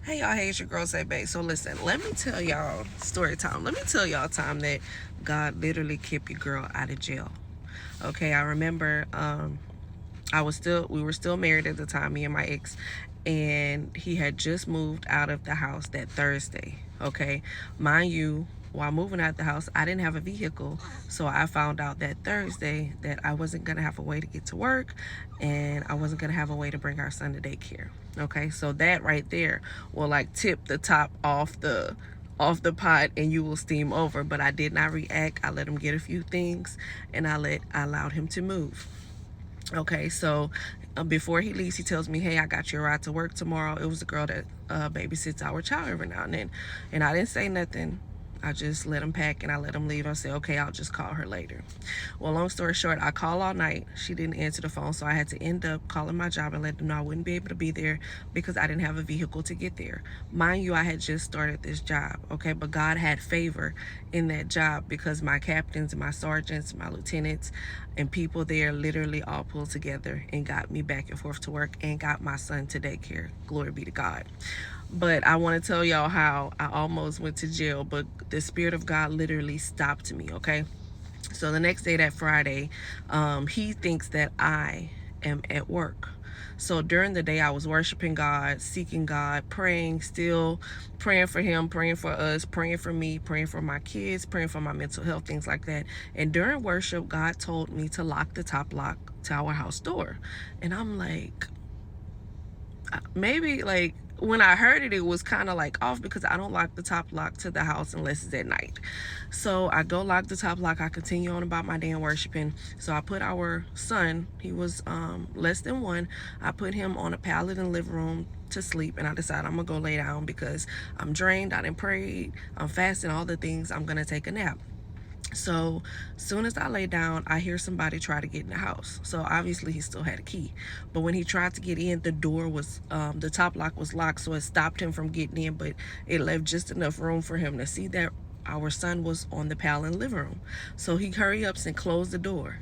Hey y'all, hey, it's your girl Say Babe. So listen, let me tell y'all story time. Let me tell y'all time that God literally kept your girl out of jail. Okay, I remember we were still married at the time, me and my ex, and he had just moved out of the house that Thursday. Okay, mind you, while moving out the house, I didn't have a vehicle, so I found out that Thursday that I wasn't gonna have a way to get to work, and I wasn't gonna have a way to bring our son to daycare. Okay, so that right there will like tip the top off the pot and you will steam over. But I did not react. I let him get a few things, and I allowed him to move. Okay, so before he leaves, he tells me, "Hey, I got you a ride to work tomorrow." It was a girl that babysits our child every now and then, and I didn't say nothing. I just let him pack and I let him leave. I said, "Okay, I'll just call her later." Well, long story short, I called all night. She didn't answer the phone, so I had to end up calling my job and let them know I wouldn't be able to be there because I didn't have a vehicle to get there. Mind you, I had just started this job, okay, but God had favor in that job because my captains and my sergeants, my lieutenants, and people there literally all pulled together and got me back and forth to work and got my son to daycare. Glory be to God. But I want to tell y'all how I almost went to jail, but the Spirit of God literally stopped me, okay? So the next day, that Friday, he thinks that I am at work. So during the day, I was worshiping God, seeking God, praying, still praying for him, praying for us, praying for me, praying for my kids, praying for my mental health, things like that. And during worship, God told me to lock the top lock to our house door. And I'm like, maybe like when I heard it, it was kind of like off because I don't lock the top lock to the house unless it's at night. So I go lock the top lock. I continue on about my damn worshiping. So I put our son, he was less than one, I put him on a pallet in the living room to sleep, and I decided I'm gonna go lay down because I'm drained, I didn't pray, I'm fasting, all the things. I'm gonna take a nap. So soon as I lay down, I hear somebody try to get in the house. So obviously he still had a key, but when he tried to get in, the door was the top lock was locked, so it stopped him from getting in, but it left just enough room for him to see that our son was on the pallet in the living room. So he hurry ups and closed the door.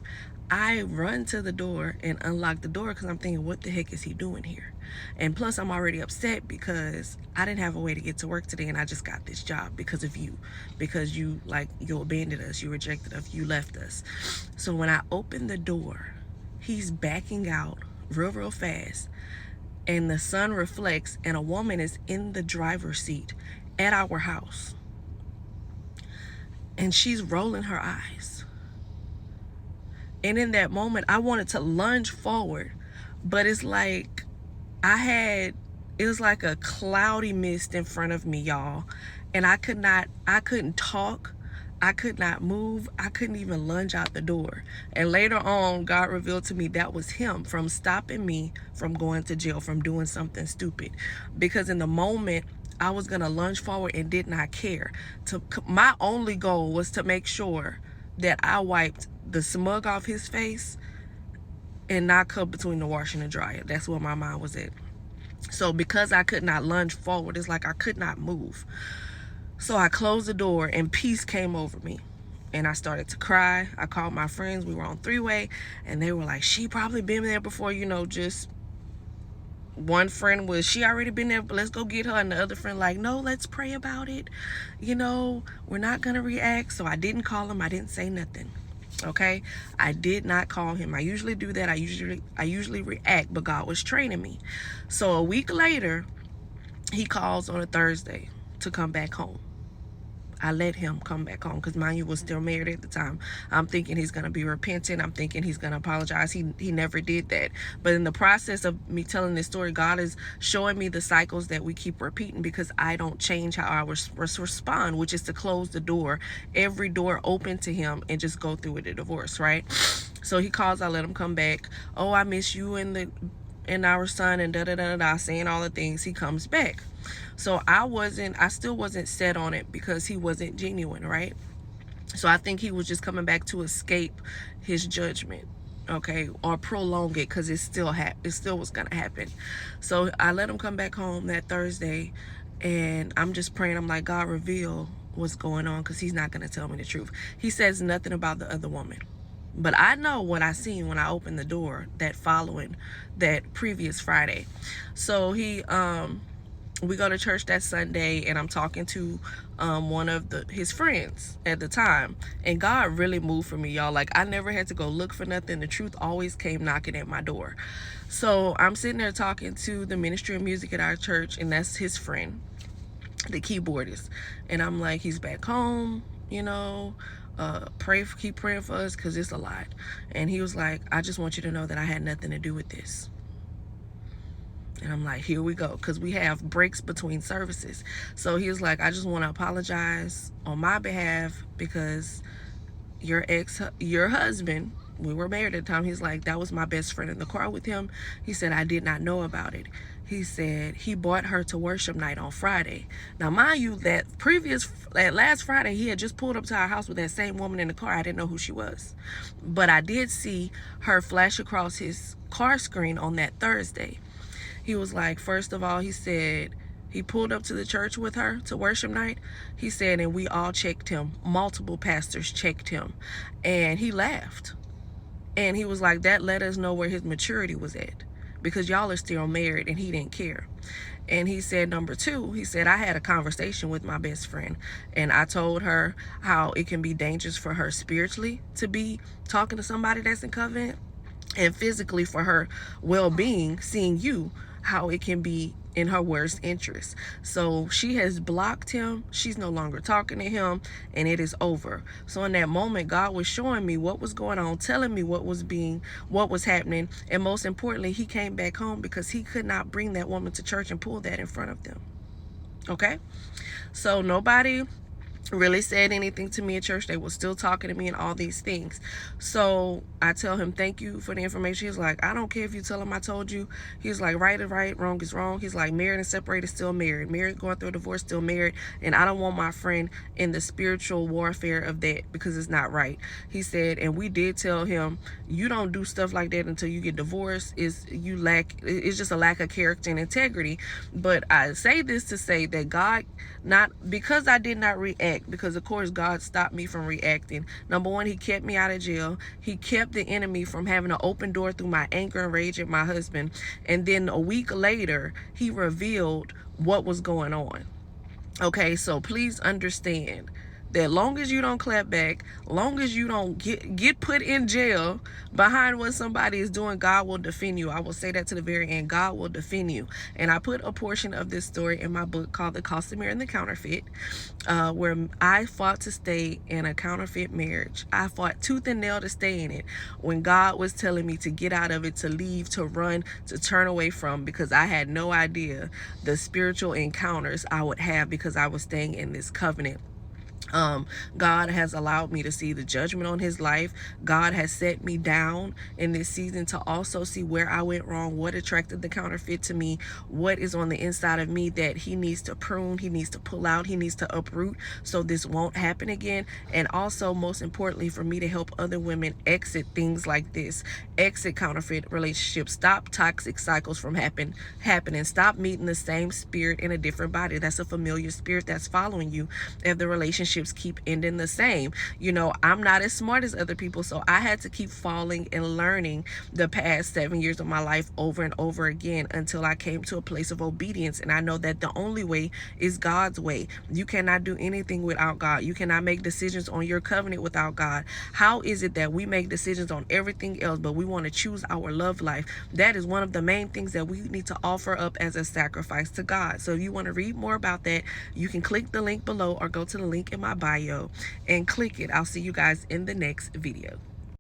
I run to the door and unlock the door because I'm thinking, what the heck is he doing here? And plus, I'm already upset because I didn't have a way to get to work today, and I just got this job because of you. Because you abandoned us, you rejected us, you left us. So when I open the door, he's backing out real fast, and the sun reflects, and a woman is in the driver's seat at our house, and she's rolling her eyes. And in that moment, I wanted to lunge forward, but it's like it was like a cloudy mist in front of me, y'all. And I couldn't talk. I could not move. I couldn't even lunge out the door. And later on, God revealed to me that was him from stopping me from going to jail, from doing something stupid. Because in the moment, I was going to lunge forward and did not care. My only goal was to make sure that I wiped the smug off his face and not cut between the washer and the dryer. That's where my mind was at. So because I could not lunge forward, it's like I could not move. So I closed the door and peace came over me. And I started to cry. I called my friends. We were on three-way. And they were like, she probably been there before, just one friend was, she already been there, but let's go get her. And the other friend like, no, let's pray about it. We're not going to react. So I didn't call him. I didn't say nothing. Okay, I did not call him. I usually do that. I usually react, but God was training me. So a week later, he calls on a Thursday to come back home. I let him come back home because, mind you, was still married at the time. I'm thinking he's going to be repentant. I'm thinking he's going to apologize. He never did that. But in the process of me telling this story, God is showing me the cycles that we keep repeating because I don't change how I respond, which is to close the door, every door open to him, and just go through with the divorce, right? So he calls, I let him come back. Oh, I miss you and our son and da-da-da-da-da, saying all the things. He comes back. So I still wasn't set on it because he wasn't genuine, right? So I think he was just coming back to escape his judgment, okay, or prolong it because it still was gonna happen. So I let him come back home that Thursday, and I'm just praying. I'm like, God, reveal what's going on because he's not gonna tell me the truth. He says nothing about the other woman. But I know what I seen when I opened the door that previous Friday. So we go to church that Sunday, and I'm talking to one of his friends at the time, and God really moved for me, y'all. Like, I never had to go look for nothing. The truth always came knocking at my door. So I'm sitting there talking to the ministry of music at our church, and that's his friend, the keyboardist, and I'm like, he's back home, you know, keep praying for us, because it's a lot. And he was like, I just want you to know that I had nothing to do with this. And I'm like, here we go, because we have breaks between services. So he was like, I just want to apologize on my behalf, because your husband, we were married at the time, he's like, that was my best friend in the car with him. He said, I did not know about it. He said he brought her to worship night on Friday. Now, mind you, that last Friday, he had just pulled up to our house with that same woman in the car. I didn't know who she was, but I did see her flash across his car screen on that Thursday. He was like, first of all, he said he pulled up to the church with her to worship night. He said, and we all checked him. Multiple pastors checked him. And he laughed. And he was like, that let us know where his maturity was at, because y'all are still married, and he didn't care. And he said, number two, he said, I had a conversation with my best friend, and I told her how it can be dangerous for her spiritually to be talking to somebody that's in covenant, and physically for her well-being, seeing you, how it can be in her worst interest. So she has blocked him. She's no longer talking to him, and it is over. So in that moment, God was showing me what was going on, telling me what was happening, and most importantly, he came back home because he could not bring that woman to church and pull that in front of them. Okay? So nobody really said anything to me at church. They were still talking to me and all these things. So I tell him, thank you for the information. He's like, I don't care if you tell him I told you. He's like, right is right, wrong is wrong. He's like, married and separated, still married. Married, going through a divorce, still married. And I don't want my friend in the spiritual warfare of that, because it's not right. He said, and we did tell him, you don't do stuff like that until you get divorced. It's just a lack of character and integrity. But I say this to say that God, not because I did not react, because of course God stopped me from reacting. Number one, he kept me out of jail. He kept the enemy from having an open door through my anger and rage at my husband. And then a week later, he revealed what was going on. Okay, so please understand that long as you don't clap back, long as you don't get put in jail behind what somebody is doing, God will defend you. I will say that to the very end. God will defend you. And I put a portion of this story in my book called The Costumier and the Counterfeit, where I fought to stay in a counterfeit marriage. I fought tooth and nail to stay in it when God was telling me to get out of it, to leave, to run, to turn away from, because I had no idea the spiritual encounters I would have because I was staying in this covenant. God has allowed me to see the judgment on his life. God has set me down in this season to also see where I went wrong, what attracted the counterfeit to me, what is on the inside of me that he needs to prune, he needs to pull out, he needs to uproot, so this won't happen again. And also, most importantly, for me to help other women exit things like this, exit counterfeit relationships, stop toxic cycles from happening, stop meeting the same spirit in a different body. That's a familiar spirit that's following you if the relationship keep ending the same. You know, I'm not as smart as other people, so I had to keep falling and learning the past 7 years of my life over and over again until I came to a place of obedience. And I know that the only way is God's way. You cannot do anything without God. You cannot make decisions on your covenant without God. How is it that we make decisions on everything else, but we want to choose our love life? That is one of the main things that we need to offer up as a sacrifice to God. So if you want to read more about that, you can click the link below or go to the link in my bio and click it. I'll see you guys in the next video.